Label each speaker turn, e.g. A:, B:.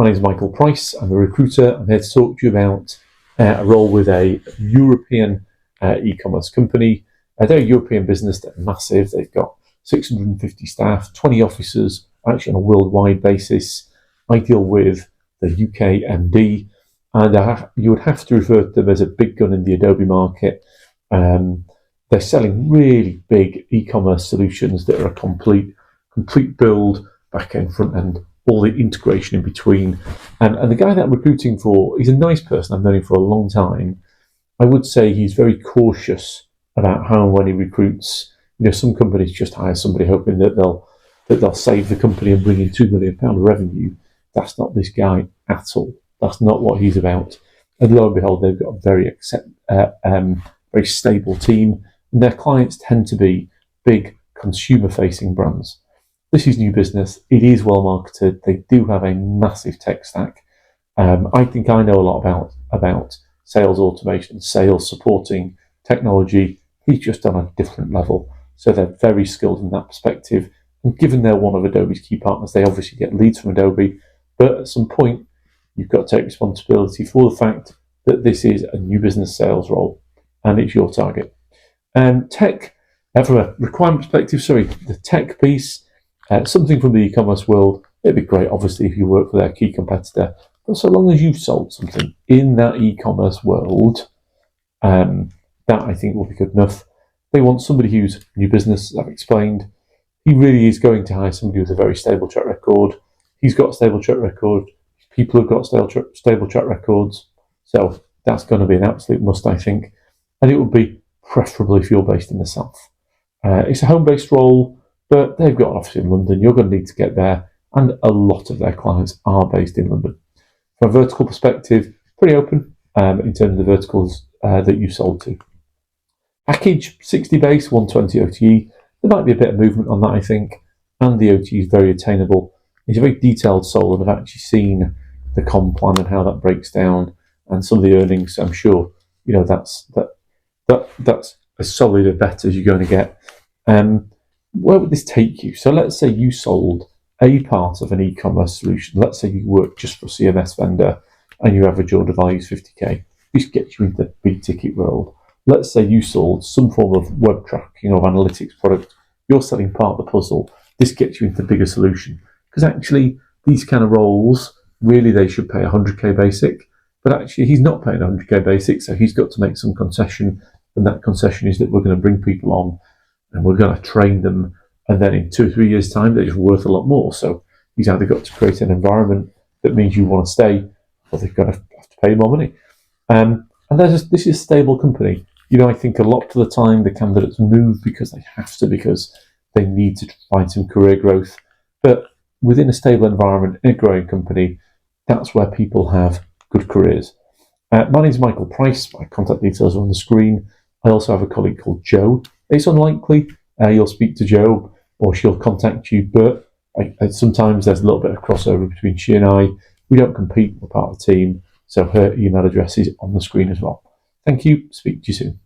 A: name is Michael Price. I'm a recruiter. I'm here to talk to you about a role with a European e-commerce company. They're a European business. They're massive. They've got 650 staff, 20 offices, actually on a worldwide basis. I deal with the UK MD, and you would have to refer to them as a big gun in the Adobe market. They're selling really big e-commerce solutions that are a complete build, back end, front end, all the integration in between. And the guy that I'm recruiting for, he's a nice person. I've known him for a long time. I would say he's very cautious about how and when he recruits. Some companies just hire somebody hoping that they'll save the company and bring in £2 million of revenue. That's not this guy at all. That's not what he's about. And lo and behold, they've got a very stable team, and their clients tend to be big consumer-facing brands. This is new business. It is well marketed. They do have a massive tech stack. I think I know a lot about sales automation, sales supporting technology. He's just on a different level. So they're very skilled in that perspective. And given they're one of Adobe's key partners, they obviously get leads from Adobe. But at some point, you've got to take responsibility for the fact that this is a new business sales role and it's your target. Tech, from a requirement perspective, the tech piece, something from the e-commerce world, it'd be great, obviously, if you work for their key competitor. But so long as you've sold something in that e-commerce world, that I think will be good enough. They want somebody who's new business, as I've explained. He really is going to hire somebody with a very stable track record. He's got a stable track record. People have got stable track records. So that's going to be an absolute must, I think. And it would be preferably if you're based in the south. It's a home-based role, but they've got an office in London. You're going to need to get there, and a lot of their clients are based in London. From a vertical perspective, pretty open in terms of the verticals that you sold to. Package, 60 base, 120 OTE. There might be a bit of movement on that, I think, and the OTE is very attainable. He's a very detailed soul, and I've actually seen the comp plan and how that breaks down, and some of the earnings. I'm sure that's as solid a bet as you're going to get. Where would this take you? So let's say you sold a part of an e-commerce solution. Let's say you work just for a CMS vendor and your average order value is 50k. This gets you into the big ticket world. Let's say you sold some form of web tracking or analytics product. You're selling part of the puzzle. This gets you into the bigger solution. Because actually, these kind of roles, really they should pay 100k basic. But actually, he's not paying 100k basic, so he's got to make some concession. And that concession is that we're going to bring people on and we're going to train them. And then in 2 or 3 years' time, they're just worth a lot more. So he's either got to create an environment that means you want to stay, or they've got to have to pay more money. And this is a stable company. I think a lot of the time the candidates move because they have to, because they need to find some career growth. But within a stable environment, in a growing company, that's where people have good careers. My name is Michael Price. My contact details are on the screen. I also have a colleague called Jo. It's unlikely you'll speak to Jo or she'll contact you, but sometimes there's a little bit of crossover between she and I. We don't compete, we're part of the team, so her email address is on the screen as well. Thank you. Speak to you soon.